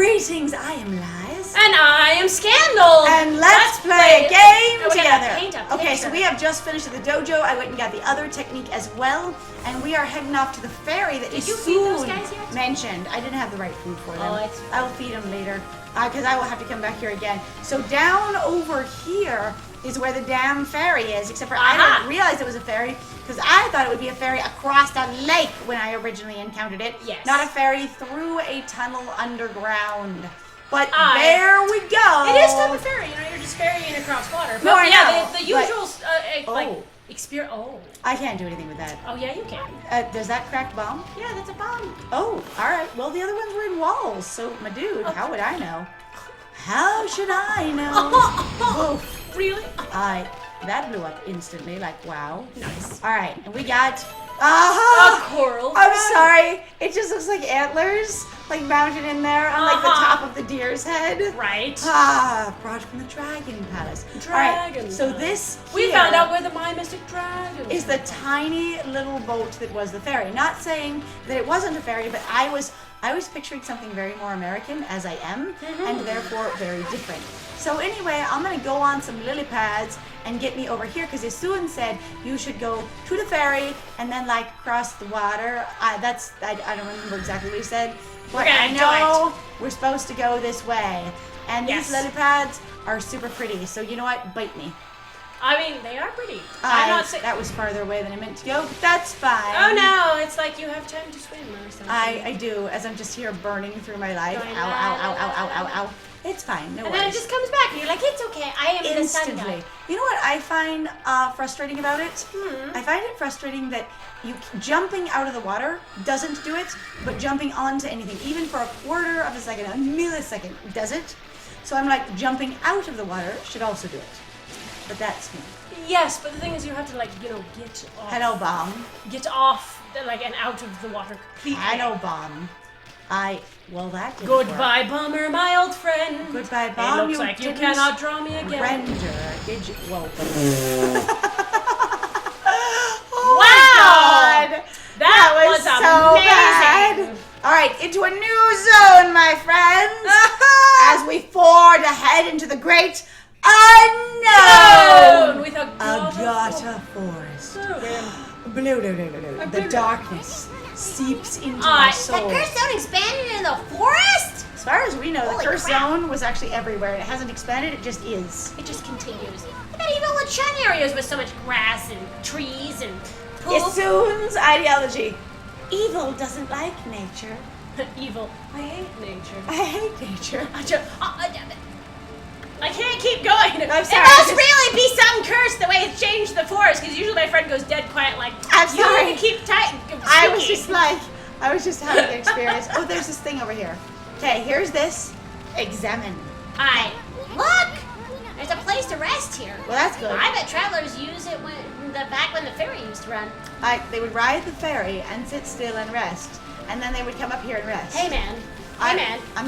Greetings, I am Lies. And I am Scandal. And let's play a game together. Paint a Okay, picture. so we have just finished at the dojo. I went and got the other technique as well. And we are heading off to the ferry that Did you feed those guys yet? mentioned. I didn't have the right food for them. Oh, I will feed them later because I will have to come back here again. So down over here is where the damn ferry is, except for I didn't realize it was a ferry because I thought it would be a ferry across a lake when I originally encountered it. Yes. Not a ferry through a tunnel underground. But there we go. It is type of ferry, you're just ferrying across water. But No, I know, the usual, experience. Oh. I can't do anything with that. Oh, yeah, you can. Does that cracked bomb? Yeah, that's a bomb. Oh, all right. Well, the other ones were in walls, so my dude, how would I know? How should I know? Oof. Really? That blew up instantly, like wow. Nice. All right, and we got A coral. I'm sorry. It just looks like antlers, like mounted in there on like the top of the deer's head. Right. Brought from the Dragon Palace. Dragon. All right, so this We here found out where the My Mystic Dragon is the tiny little boat that was the ferry. Not saying that it wasn't a ferry, but I was picturing something very more American, as I am, and therefore very different. So anyway, I'm gonna go on some lily pads and get me over here because Isun said you should go to the ferry and then like cross the water. I don't remember exactly what he said, but I know we're supposed to go this way. And these lily pads are super pretty. So you know what? Bite me. I mean, they are pretty. I'm not saying that was farther away than I meant to go, but that's fine. Oh no, it's like you have time to swim or something. I do, as I'm just here burning through my life. Ow, ow, ow, ow, ow, ow, ow. It's fine, no worries. And then it just comes back and you're like, it's okay, I am the sun Instantly. god. You know what I find frustrating about it? I find it frustrating that jumping out of the water doesn't do it, but jumping onto anything, even for a quarter of a second, a millisecond, does it. So I'm like, jumping out of the water should also do it. But that's me. Yes, but the thing is you have to like, get off. Hello, bomb. Get off, like, and out of the water completely. Hello, bomb. Well, that didn't Goodbye, work. Bomber, my old friend. Goodbye, bomb. It looks like you cannot draw me again. Render. Did you? Well, wow! God. That was so amazing. bad. All right, into a new zone, my friends. As we forge ahead into the great unknown. With a Agata forest. Blue. The darkness seeps into my soul. The curse zone expanded in the forest? As far as we know, Holy the curse crap. zone was actually everywhere. It hasn't expanded, it just is. It just continues. I bet even with shun areas with so much grass and trees and poop. Isun's ideology. Evil doesn't like nature. Evil. I hate nature. I hate nature. I can't keep going. I'm sorry. It must really be some curse the way it's changed the forest, because usually my friend goes dead quiet like, I'm sorry. You keep tight. I was just having an experience. Oh, there's this thing over here. Okay, here's this. Examine. Look! There's a place to rest here. Well, that's good. I bet travelers use it back when the ferry used to run. They would ride the ferry and sit still and rest, and then they would come up here and rest. Hey, man.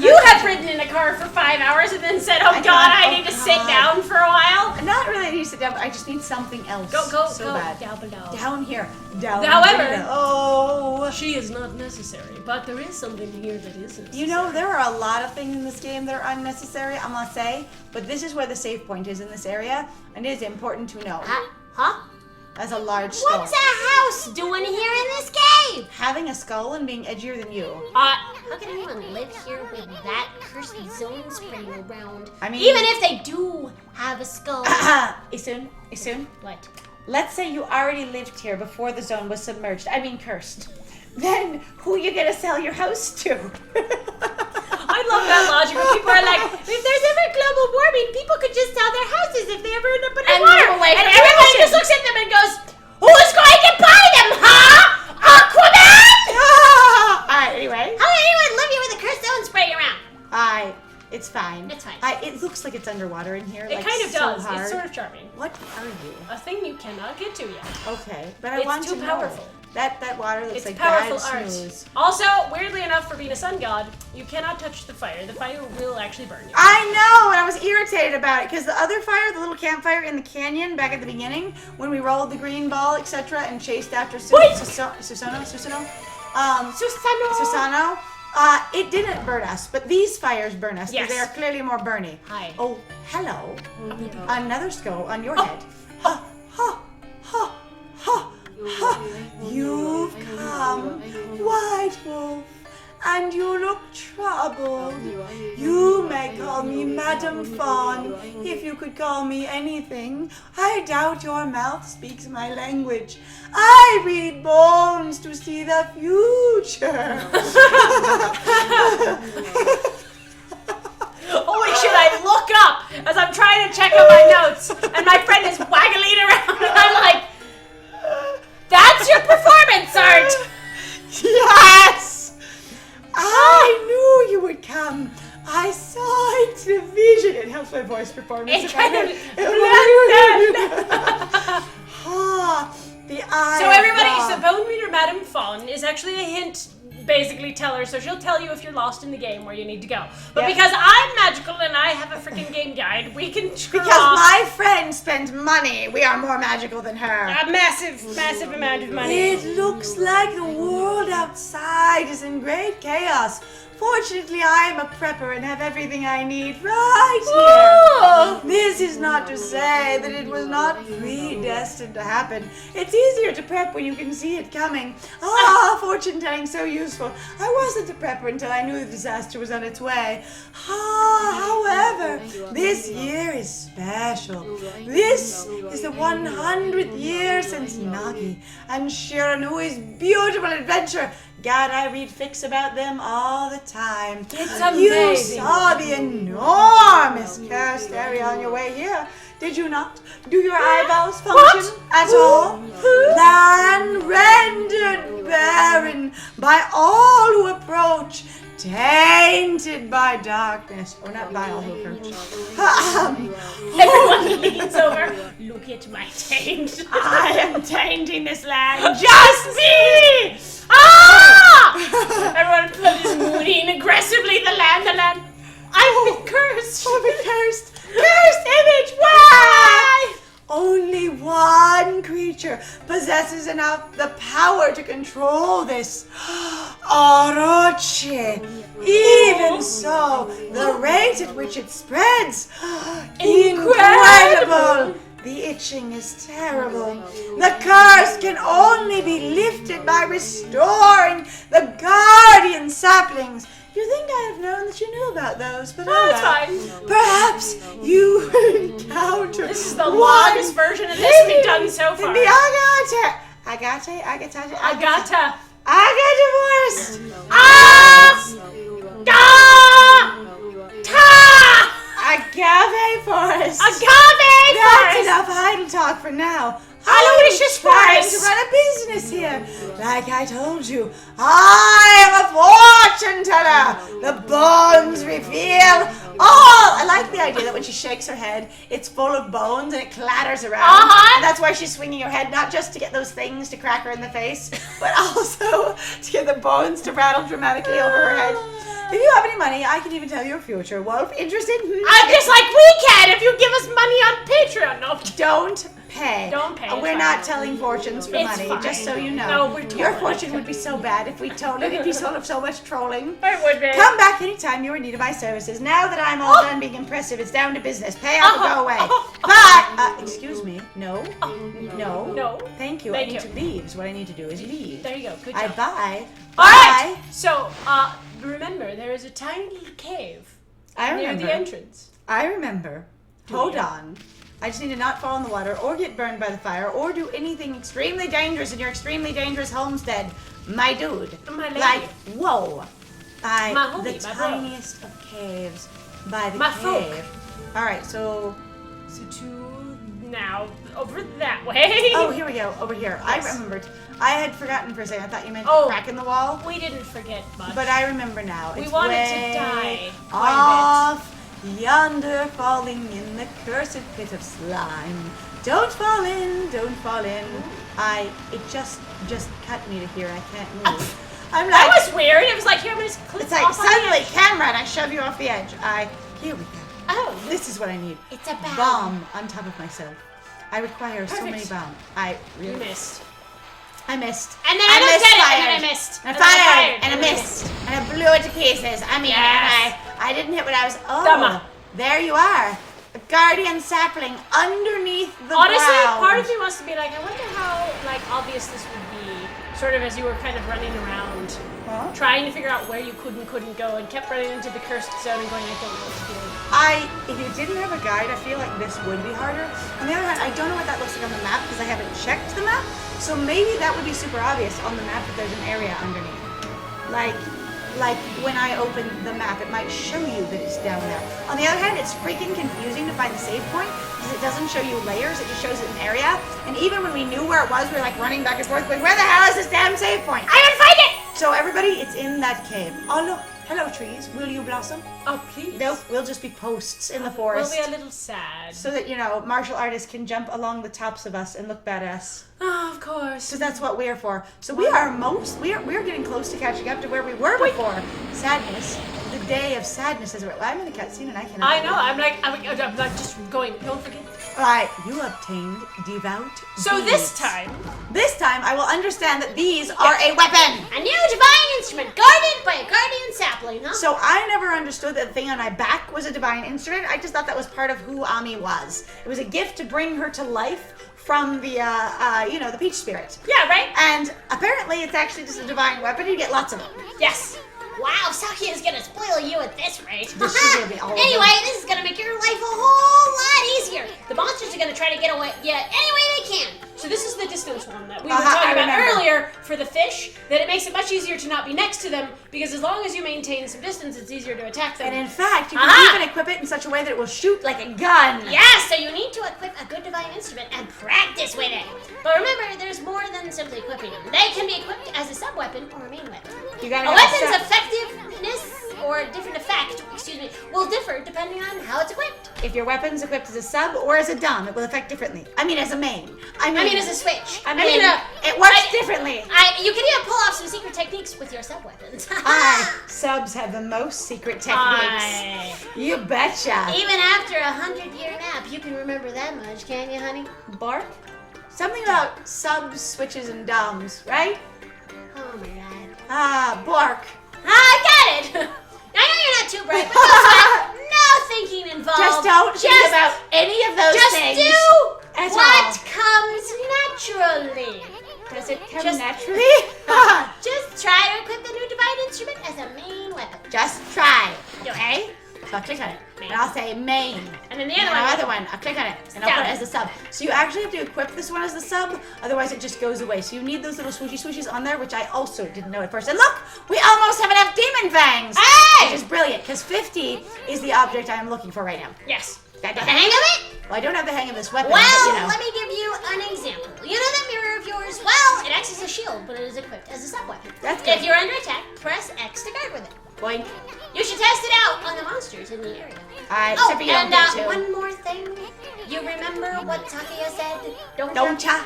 You have ridden in a car for 5 hours and then said, oh God, I need to sit down for a while. Not really I need to sit down, but I just need something else. Go bad. down below. Down here. Down However, below. Oh. She is not necessary, but there is something here that is necessary. You know, there are a lot of things in this game that are unnecessary, I must say, but this is where the save point is in this area, and it is important to know. Huh? That's a large skull. What's a house doing here in this cave? Having a skull and being edgier than you. How can anyone live here with that cursed zone spraying around? I mean, even if they do have a skull. Isun. What? Let's say you already lived here before the zone was submerged. I mean cursed. Then who you gonna sell your house to? I love that logic where people are like, if there's ever global warming, people could just sell their houses if they ever end up underwater. And everybody just looks at them and goes, who's going to buy them, huh? Aquaman? Alright, anyway. How can anyone live here with a cursed zone spraying around? It's fine. It's fine. It looks like it's underwater in here. It like, kind of so does. hard. It's sort of charming. What are you? A thing you cannot get to yet. Okay, but I It's want too to powerful. know. That water looks It's like powerful bad art. snooze. Also, weirdly enough, for being a sun god, you cannot touch the fire. The fire will actually burn you. I know, and I was irritated about it because the other fire, the little campfire in the canyon back at the beginning, when we rolled the green ball, etc., and chased after Susano, It didn't burn us, but these fires burn us because Yes. they are clearly more burny. Hi. Oh, hello. Another skull on your head. Ha, ha, ha, ha, ha. You've come, White Wolf, and you look troubled. You may call me Madam Fawn, if you could call me anything. I doubt your mouth speaks my language. I read bones to see the future. Holy shit, I look up as I'm trying to check out my notes, and my friend is waggling around, and I'm like, that's your performance art! Yes! I knew you would come. I saw it in a vision. It helps my voice performance. It kind of the eye. So everybody, of so God. Bone Reader Madam Fawn is actually a hint, basically tell her, so she'll tell you if you're lost in the game where you need to go. But Yep. because I'm magical and I have a freaking game guide, we can draw Because my friend spent money. We are more magical than her. a massive amount of money. It looks like the world outside is in great chaos. Fortunately, I am a prepper and have everything I need right here. This is not to say that it was not predestined to happen. It's easier to prep when you can see it coming. Fortune telling so useful. I wasn't a prepper until I knew the disaster was on its way. However, this year is special. This is the 100th year since Nagi and Shiranui's beautiful adventure. God, I read fics about them all the time. It's You amazing. saw the enormous cursed area on your way here. Did you not? Do your eyeballs function at all? Then rendered barren by all who approach, tainted by darkness. Or not by all who approach. Everyone leans over. Look at my taint. I am tainting this land. Just me! Everyone is moving aggressively. The land. I've been cursed. I've been cursed. Cursed image. Why? Only one creature possesses the power to control this. Orochi. Even so, the rate at which it spreads. Incredible. The itching is terrible. The curse can only be lifted by restoring the guardian saplings. You think I have known that you knew about those, but Oh, it's fine. Perhaps you will encounter This is the longest version of this we've done so far. in the Agata divorced. Agave forest. That's enough idle talk for now. Aloysius I'm trying Forest. to run a business here. Like I told you, I am a fortune teller. The bones reveal all. I like the idea that when she shakes her head, it's full of bones and it clatters around. And that's why she's swinging her head, not just to get those things to crack her in the face, but also to get the bones to rattle dramatically over her head. If you have any money, I can even tell your future. Wolf, interested? I'm just like we can if you give us money on Patreon. No. Don't pay. Don't pay, We're it's not fine. telling fortunes for It's money, fine. just so you know. No, we're Your totally fortune would be so bad if we told it. It'd be full of so much trolling. It would be. Come back anytime you're in need of my services. Now that I'm all done being impressive, it's down to business. Pay up or go away. Bye. Excuse me. No. No. No. Thank you. Thank I need you. to leave. So what I need to do is leave. There you go. Good I job. bye. All right. Bye. So, remember, there is a tiny little cave I near remember. the entrance. I remember. Hold you? on. I just need to not fall in the water or get burned by the fire or do anything extremely dangerous in your extremely dangerous homestead, my dude. My lady. Like, whoa. My homie, The my bro. tiniest of caves by the My cave. All right, so... So now over that way. Oh, here we go. Over here. Yes. I remembered. I had forgotten for a second. I thought you meant Oh. a crack in the wall. We didn't forget much. But I remember now. We It's wanted way to die quite off yonder, falling in the cursed pit of slime. Don't fall in, don't fall in. It just cut me to here. I can't move. I'm like, that was weird. It was like here, I'm just click it's like off on the suddenly edge. camera, and I shove you off the edge. Here we go. Oh, This is what I need. It's a bad. Bomb on top of myself. I require so many Perfect. bombs. I you really. missed. I missed. And then I looked at it, and then I misfired. missed. I fired, and I missed. And I blew it to pieces. I mean, Yes. and I didn't hit what I was... Oh, Dumma. there you are. A guardian sapling underneath the Honestly, ground. part of me wants to be like, I wonder how like obvious this would be, sort of as you were kind of running around, trying to figure out where you could and couldn't go, and kept running into the cursed zone and going, I don't know what to do. If you didn't have a guide, I feel like this would be harder. On the other hand, I don't know what that looks like on the map because I haven't checked the map. So maybe that would be super obvious on the map that there's an area underneath. Like when I open the map, it might show you that it's down there. On the other hand, it's freaking confusing to find the save point because it doesn't show you layers, it just shows it an area. And even when we knew where it was, we were like running back and forth going, where the hell is this damn save point? I didn't find it! So everybody, it's in that cave. Oh look, hello trees, will you blossom? Oh, please. Nope, we'll just be posts in the forest. We'll be a little sad. So that, martial artists can jump along the tops of us and look badass. Oh, of course. So that's what we're for. So we're getting close to catching up to where we were before. Sadness. The day of sadness is where I'm in a cutscene and I cannot. I know. I'm like just going. Don't forget. Alright, you obtained devout So deeds. this time, I will understand that these are a weapon. A new divine instrument guarded by a guardian sapling, huh? So I never understood that the thing on my back was a divine instrument. I just thought that was part of who Ami was. It was a gift to bring her to life from the, the peach spirit. Yeah, right? And apparently it's actually just a divine weapon. You get lots of them. Yes. Wow, Saki is gonna spoil you at this rate. This is gonna be all of Anyway, them. this is gonna make your life a whole lot easier. The monsters are gonna try to get away any way they can. so this is the distance one that we were I talking about remember. earlier for the fish. That it makes it much easier to not be next to them because as long as you maintain some distance, it's easier to attack them. And in fact, you can Aha! even equip it in such a way that it will shoot like a gun. Yeah, so you need to equip a good divine instrument and practice with it. But remember, there's more than simply equipping them. They can be equipped as a sub-weapon or a main weapon. You gotta A have weapon's effectiveness or different effect, will differ depending on how it's equipped. If your weapon's equipped as a sub or as a dom, it will affect differently. I mean, as a main. I mean as a switch. It works differently. You can even pull off some secret techniques with your sub-weapons. Subs have the most secret techniques. You betcha. Even after 100-year nap, you can remember that much, can't you, honey? Bark? Something about subs, switches, and doms, right? Oh my god. Bark. I got it! I know you're not too bright, but no sweat. No thinking involved. Just don't think about any of those things. Just do at what all. comes naturally. Does it come Just- naturally? Just try to equip the new divine instrument as a main weapon. Just try. Do it. Okay? So I'll click on it. And I'll say main. And then the And other the one. other one, I'll click on it. And I'll put it as a sub. So you actually have to equip this one as the sub, otherwise it just goes away. So you need those little swooshies on there, which I also didn't know at first. And look, we almost have enough demon fangs! Hey! Which is brilliant, because 50 is the object I am looking for right now. Yes. Got The hang of it? Well, I don't have the hang of this weapon, Well, but let me give you an example. You know that mirror of yours? Well, it acts as a shield, but it is equipped as a sub-weapon. That's good. If you're under attack, press X to guard with it. Boink. You should test it out on the monsters in the area. Alright, Oh, except for you don't and get to. one more thing. You remember what Takia said? Don't ya?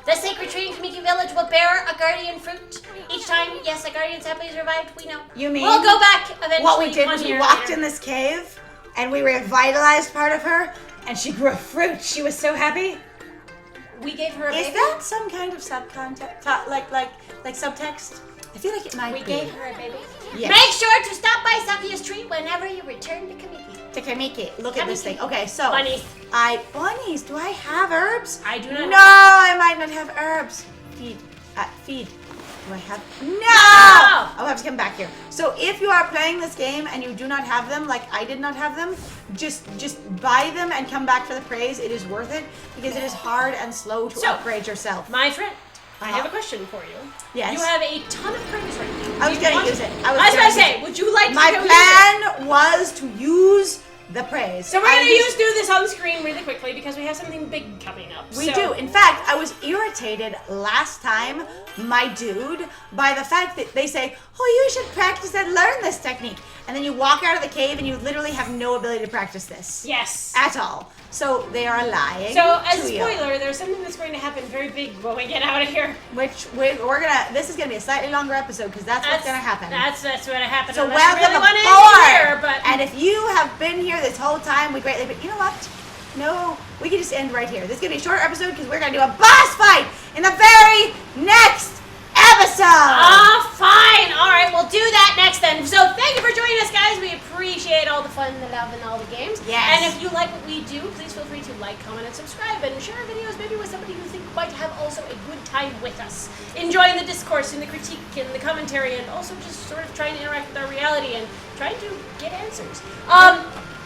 The sacred tree in Kamiki Village will bear a guardian fruit. Each time, yes, a guardian sapling is revived, we know. You mean We'll go back eventually. what we did 1 was we year walked later. in this cave, and we revitalized part of her, and she grew a fruit. She was so happy. We gave her a Is baby. that some kind of subcontext, like subtext? I feel like it might We be. gave her a baby. Yes. Make sure to stop by Sakia's tree whenever you return to Kamiki. To Kamiki. Look at this Kamiki. thing. Okay, so Bunnies. bunnies. Do I have herbs? I do not. No, I might not have herbs. Feed. Feed. Do I have? No! I'll have to come back here. So if you are playing this game and you do not have them, like I did not have them, just buy them and come back for the praise. It is worth it because it is hard and slow to So, upgrade yourself. My friend, I have a question for you. Yes. You have a ton of praise right now. I was Do you gonna want- use it. I was gonna gonna use say, it. would you like to My go use it? plan was to use the praise. So we're I gonna used- do this on screen really quickly because we have something big coming up. We So- do. In fact, I was irritated last time, my dude, by the fact that they say, oh, you should practice and learn this technique. And then you walk out of the cave and you literally have no ability to practice this. Yes. At all. So they are lying. So as a to you. spoiler, there's something that's going to happen very big when we get out of here. Which we're gonna, this is gonna be a slightly longer episode because that's what's gonna happen. That's what happened. So unless you welcome really want to aboard! hear, but And if you have been here this whole time, we greatly, but you know what? No, we can just end right here. This is gonna be a short episode because we're gonna do a boss fight in the very next episode. Fine. All right, we'll do that next then. So thank you for joining us, guys. We appreciate all the fun, the love, and all the games. Yes. And if you like what we do, please feel free to like, comment, and subscribe, and share our videos maybe with somebody who think might have also a good time with us, enjoying the discourse and the critique and the commentary, and also just sort of trying to interact with our reality and trying to get answers.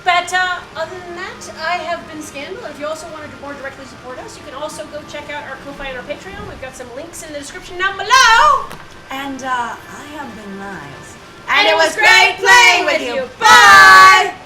But other than that, I have been Scandal. If you also wanted to more directly support us, you can also go check out our Ko-Fi and our Patreon. We've got some links in the description down below. And I have been Niles. And it was great playing with you. Bye!